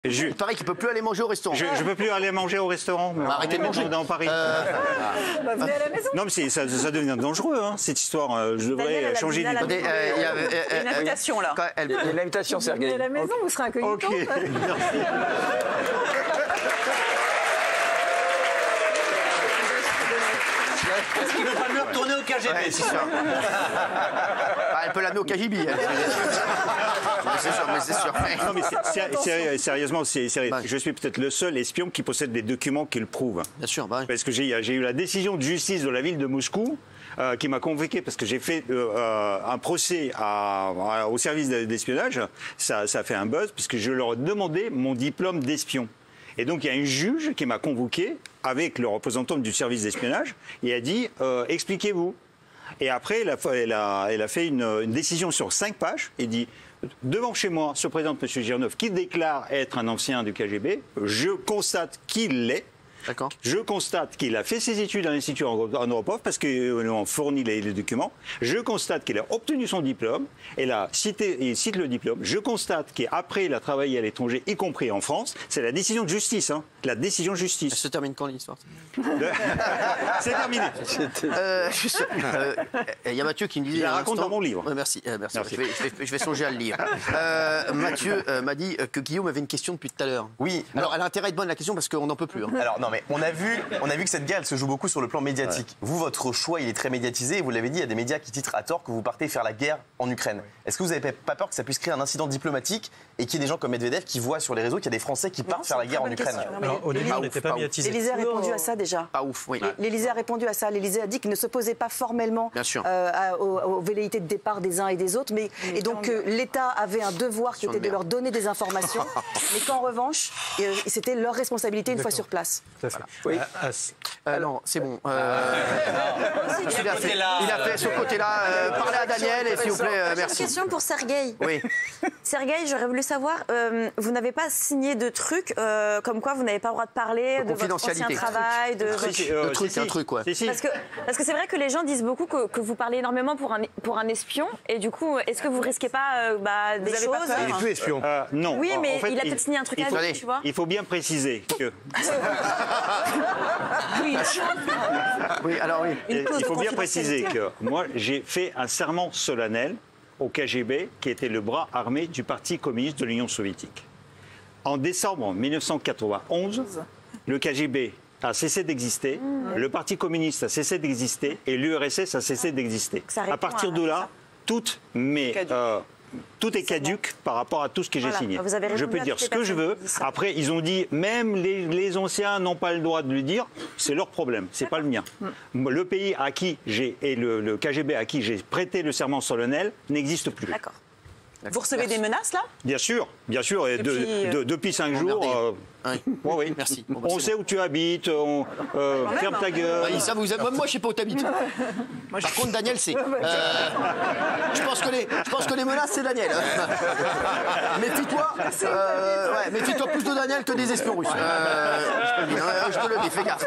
Il paraît qu'il ne peut plus aller manger au restaurant. Je ne peux plus aller manger au restaurant. Arrêtez de manger. Dans Paris. Venez à la maison. Non, mais ça devient dangereux, hein, cette histoire. Je devrais changer d'idée. Il y a une invitation, là. Il y a une invitation, Sergueï. Venez à la maison, vous serez incognito. Ok, merci. Est-ce qu'il ne veut pas me retourner au KGB? Ouais, c'est sûr. Elle peut l'amener au KGB. C'est sûr, mais c'est sûr. Non, mais sérieusement, je suis peut-être le seul espion qui possède des documents qui le prouvent. Bien sûr, bah oui. Parce que j'ai eu la décision de justice de la ville de Moscou qui m'a convoqué parce que j'ai fait un procès au service d'espionnage. Ça a fait un buzz puisque je leur ai demandé mon diplôme d'espion. Et donc, il y a un juge qui m'a convoqué avec le représentant du service d'espionnage et a dit expliquez-vous. Et après, elle a fait une décision sur 5 pages et dit devant chez moi se présente M. Girnov qui déclare être un ancien du KGB. Je constate qu'il l'est. D'accord. Je constate qu'il a fait ses études à l'Institut Andropov parce qu'on a fourni les documents. Je constate qu'il a obtenu son diplôme. Il cite le diplôme. Je constate qu'après, il a travaillé à l'étranger, y compris en France. C'est la décision de justice. Hein. La décision de justice. Elle se termine quand l'histoire? C'est terminé. Il y a Mathieu qui me disait. Je la raconte dans mon livre. Merci. Je vais songer à le lire. Mathieu m'a dit que Guillaume avait une question depuis tout à l'heure. Oui. Alors, elle a intérêt à être bonne la question parce qu'on n'en peut plus. Hein. Alors non mais on a vu que cette guerre elle se joue beaucoup sur le plan médiatique. Ouais. Vous, votre choix il est très médiatisé et vous l'avez dit, il y a des médias qui titrent à tort que vous partez faire la guerre en Ukraine. Ouais. Est-ce que vous n'avez pas peur que ça puisse créer un incident diplomatique et qu'il y ait des gens comme Medvedev qui voient sur les réseaux qu'il y a des Français qui partent faire la guerre en Ukraine? Alors, au début, on n'était pas médiatisé. L'Élysée a répondu à ça déjà. Pas ouf, oui. L'Élysée a répondu à ça. L'Élysée a dit qu'il ne s'opposait pas formellement aux velléités de départ des uns et des autres, et donc l'État avait un devoir qui était de leur donner des informations, mais qu'en revanche, c'était leur responsabilité une fois sur place. Tout à fait. Oui. Non, c'est bon. Il a fait ce côté-là. Parlez à Daniel, et s'il vous plaît, merci. Une question pour Sergueï. Oui. Sergueï, j'aurais voulu savoir, vous n'avez pas signé de trucs comme quoi vous n'avez pas le droit de parler de votre ancien travail, Le truc, c'est un truc, ouais. Parce que c'est vrai que les gens disent beaucoup que vous parlez énormément pour un espion, et du coup, est-ce que vous risquez pas des choses? Il est plus espion. Non. Oui, mais en fait, il a peut-être signé un truc à vie, tu vois. Il faut bien préciser que... Oui, alors oui. Il faut bien préciser que moi, j'ai fait un serment solennel au KGB, qui était le bras armé du Parti communiste de l'Union soviétique. En décembre 1991, le KGB a cessé d'exister, le Parti communiste a cessé d'exister et l'URSS a cessé d'exister. À partir de là, tout est caduque par rapport à tout ce que j'ai signé. Je peux dire ce que je veux. Après, ils ont dit, même les anciens n'ont pas le droit de le dire. C'est leur problème, c'est pas le mien. Le pays à qui le KGB à qui j'ai prêté le serment solennel n'existe plus. D'accord. Vous recevez des menaces, là? Bien sûr. Et depuis 5 jours. Oui, merci. Bon, on sait où tu habites, ferme ta gueule. Ça vous aime. Moi, je sais pas où tu habites. Par contre, Daniel, c'est. Je pense que les menaces, c'est Daniel. Méfie-toi. Méfie-toi plus de Daniel que des espions russes. Je te le dis, fais gaffe.